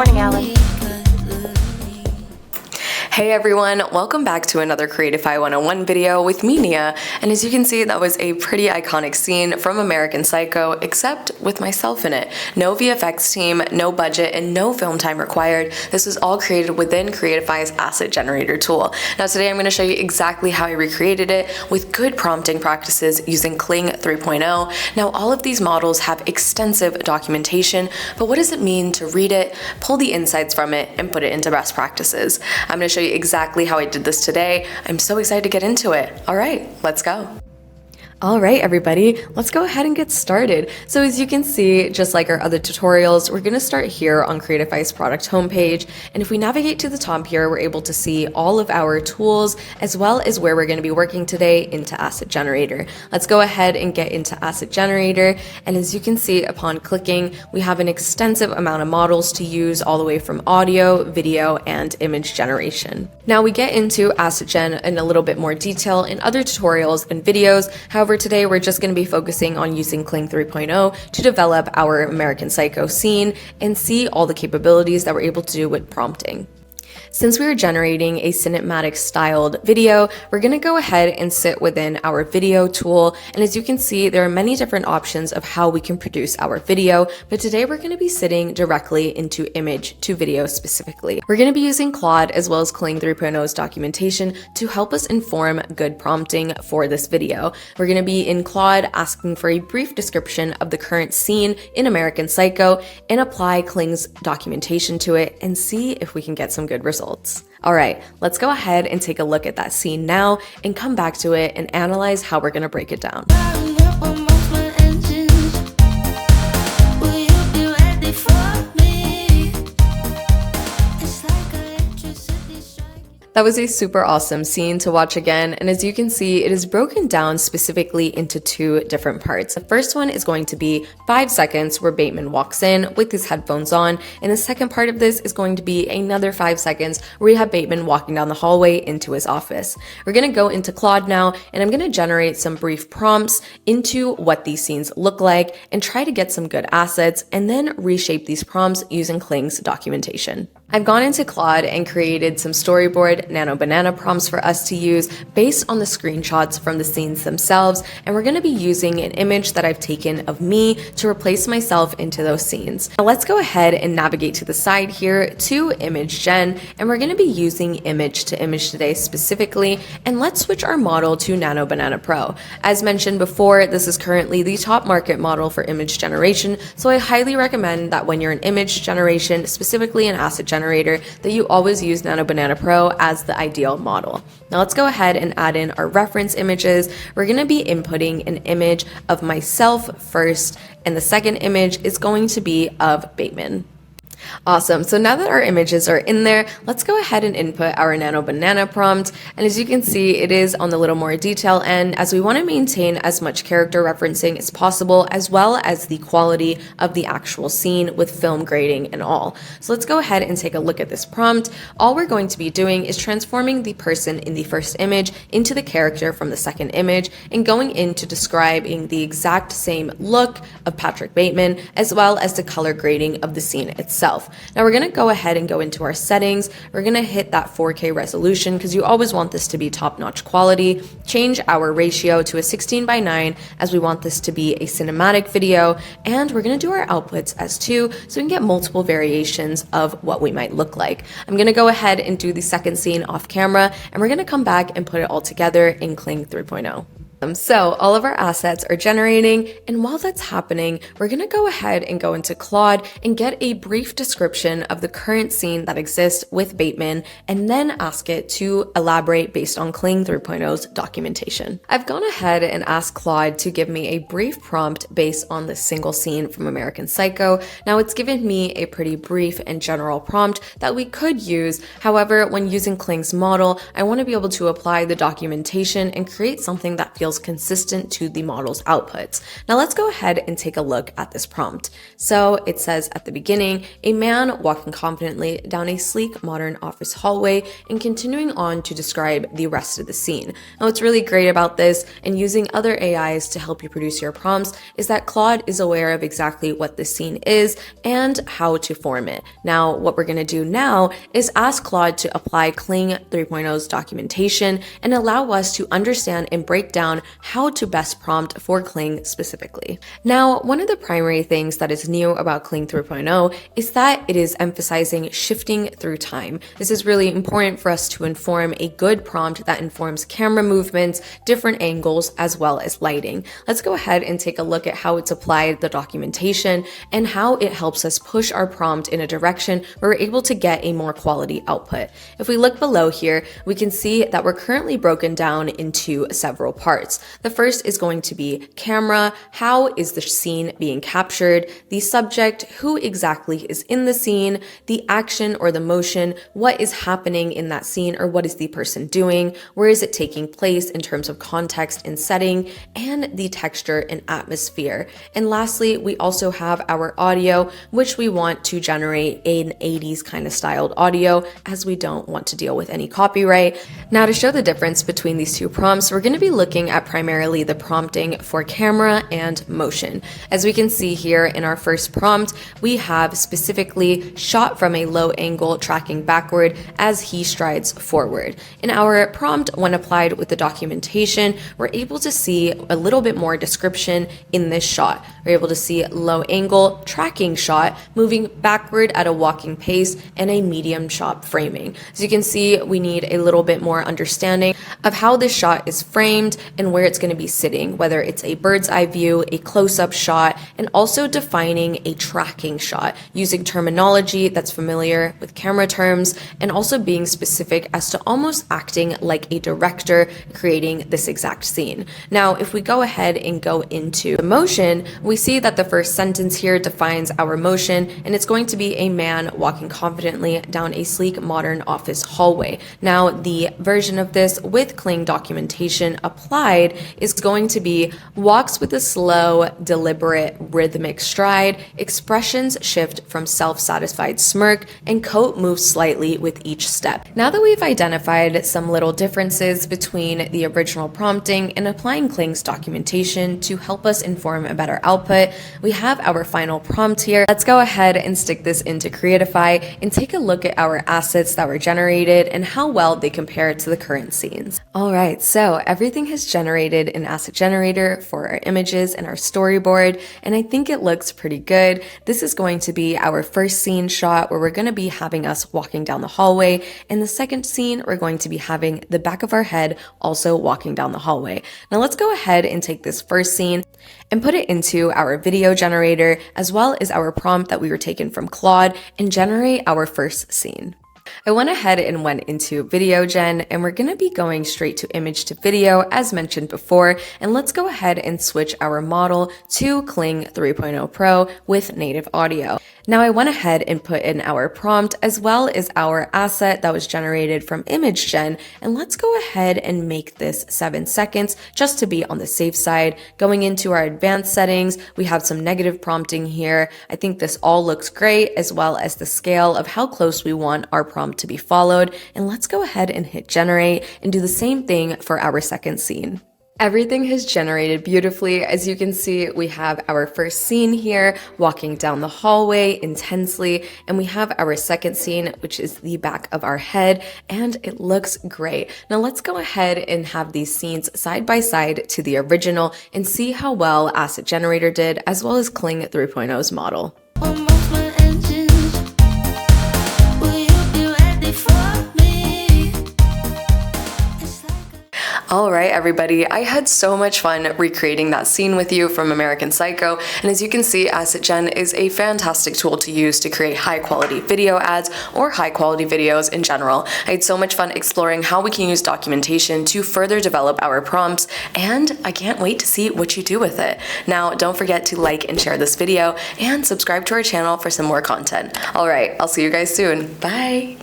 morning, Alan. Hey everyone, welcome back to another Creatify 101 video with me, Nia, and as you can see, that was a pretty iconic scene from American Psycho, except with myself in it. No VFX team, no budget, and no film time required. This was all created within Creatify's asset generator tool. Now today I'm going to show you exactly how I recreated it with good prompting practices using Kling 3.0. Now all of these models have extensive documentation, but what does it mean to read it, pull the insights from it, and put it into best practices? I'm going to show you exactly how I did this today. I'm so excited to get into it. All right, let's go. All right, everybody, let's go ahead and get started. So as you can see, just like our other tutorials, we're going to start here on Creatify's product homepage. And if we navigate to the top here, we're able to see all of our tools as well as where we're going to be working today into Asset Generator. Let's go ahead and get into Asset Generator. And as you can see, upon clicking, we have an extensive amount of models to use all the way from audio, video, and image generation. Now we get into Asset Gen in a little bit more detail in other tutorials and videos. However, today we're just going to be focusing on using Kling 3.0 to develop our American Psycho scene and see all the capabilities that we're able to do with prompting. Since we are generating a cinematic styled video, we're going to go ahead and sit within our video tool. And as you can see, there are many different options of how we can produce our video, but today we're going to be sitting directly into image to video specifically. We're going to be using Claude as well as Kling 3.0's documentation to help us inform good prompting for this video. We're going to be in Claude asking for a brief description of the current scene in American Psycho and apply Kling's documentation to it and see if we can get some good results. All right, let's go ahead and take a look at that scene now and come back to it and analyze how we're going to break it down. That was a super awesome scene to watch again, and as you can see, it is broken down specifically into two different parts. The first one is going to be 5 seconds where Bateman walks in with his headphones on, and the second part of this is going to be another 5 seconds where we have Bateman walking down the hallway into his office. We're going to go into Claude now, and I'm going to generate some brief prompts into what these scenes look like and try to get some good assets and then reshape these prompts using Kling's documentation. I've gone into Claude and created some storyboard nano banana prompts for us to use based on the screenshots from the scenes themselves, and we're going to be using an image that I've taken of me to replace myself into those scenes. Now let's go ahead and navigate to the side here to image gen, and we're going to be using image to image today specifically, and let's switch our model to Nano Banana Pro. As mentioned before, this is currently the top market model for image generation, so I highly recommend that when you're in image generation, specifically in asset generator, that you always use Nano Banana Pro as the ideal model. Now let's go ahead and add in our reference images. We're going to be inputting an image of myself first, and the second image is going to be of Bateman. Awesome. So now that our images are in there, let's go ahead and input our Nano Banana prompt. And as you can see, it is on the little more detail end, as we want to maintain as much character referencing as possible, as well as the quality of the actual scene with film grading and all. So let's go ahead and take a look at this prompt. All we're going to be doing is transforming the person in the first image into the character from the second image and going into describing the exact same look of Patrick Bateman, as well as the color grading of the scene itself. Now we're going to go ahead and go into our settings. We're going to hit that 4K resolution because you always want this to be top-notch quality. Change our ratio to a 16:9 as we want this to be a cinematic video, and we're going to do our outputs as 2 so we can get multiple variations of what we might look like. I'm going to go ahead and do the second scene off camera, and we're going to come back and put it all together in Kling 3.0. So all of our assets are generating, and while that's happening, we're going to go ahead and go into Claude and get a brief description of the current scene that exists with Bateman, and then ask it to elaborate based on Kling 3.0's documentation. I've gone ahead and asked Claude to give me a brief prompt based on this single scene from American Psycho. Now it's given me a pretty brief and general prompt that we could use. However, when using Kling's model, I want to be able to apply the documentation and create something that feels feels consistent to the model's outputs. Now let's go ahead and take a look at this prompt. So it says at the beginning, a man walking confidently down a sleek modern office hallway, and continuing on to describe the rest of the scene. Now what's really great about this and using other AIs to help you produce your prompts is that Claude is aware of exactly what the scene is and how to form it. Now what we're going to do now is ask Claude to apply Kling 3.0's documentation and allow us to understand and break down how to best prompt for Kling specifically. Now, one of the primary things that is new about Kling 3.0 is that it is emphasizing shifting through time. This is really important for us to inform a good prompt that informs camera movements, different angles, as well as lighting. Let's go ahead and take a look at how it's applied the documentation and how it helps us push our prompt in a direction where we're able to get a more quality output. If we look below here, we can see that we're currently broken down into several parts. The first is going to be camera, how is the scene being captured, the subject, who exactly is in the scene, the action or the motion, what is happening in that scene or what is the person doing, where is it taking place in terms of context and setting, and the texture and atmosphere. And lastly, we also have our audio, which we want to generate an 80s kind of styled audio, as we don't want to deal with any copyright. Now, to show the difference between these two prompts, we're going to be looking at primarily the prompting for camera and motion. As we can see here in our first prompt, we have specifically shot from a low angle tracking backward as he strides forward. In our prompt, when applied with the documentation, we're able to see a little bit more description in this shot. We're able to see low angle tracking shot moving backward at a walking pace and a medium shot framing. As you can see, we need a little bit more understanding of how this shot is framed and where it's going to be sitting, whether it's a bird's eye view, a close-up shot, and also defining a tracking shot using terminology that's familiar with camera terms and also being specific as to almost acting like a director creating this exact scene. Now, if we go ahead and go into the motion, we see that the first sentence here defines our motion, and it's going to be a man walking confidently down a sleek modern office hallway. Now, the version of this with Kling documentation applied is going to be walks with a slow, deliberate, rhythmic stride, expressions shift from self-satisfied smirk, and coat moves slightly with each step. Now that we've identified some little differences between the original prompting and applying Kling's documentation to help us inform a better output, we have our final prompt here. Let's go ahead and stick this into Creatify and take a look at our assets that were generated and how well they compare to the current scenes. Alright, so everything has generated an asset generator for our images and our storyboard, and I think it looks pretty good. This is going to be our first scene shot where we're going to be having us walking down the hallway, and the second scene we're going to be having the back of our head also walking down the hallway. Now let's go ahead and take this first scene and put it into our video generator as well as our prompt that we were taken from Claude and generate our first scene. I went ahead and went into video gen, and we're going to be going straight to image to video as mentioned before, and let's go ahead and switch our model to Kling 3.0 Pro with native audio. Now I went ahead and put in our prompt as well as our asset that was generated from image gen, and let's go ahead and make this 7 seconds just to be on the safe side. Going into our advanced settings, we have some negative prompting here. I think this all looks great, as well as the scale of how close we want our prompt to be followed, and let's go ahead and hit generate and do the same thing for our second scene. Everything has generated beautifully. As you can see, we have our first scene here, walking down the hallway intensely, and we have our second scene, which is the back of our head, and it looks great. Now let's go ahead and have these scenes side by side to the original and see how well Asset Generator did, as well as Kling 3.0's model. All right, everybody, I had so much fun recreating that scene with you from American Psycho, and as you can see, Asset Gen is a fantastic tool to use to create high-quality video ads or high-quality videos in general. I had so much fun exploring how we can use documentation to further develop our prompts, and I can't wait to see what you do with it. Now, don't forget to like and share this video, and subscribe to our channel for some more content. All right, I'll see you guys soon. Bye!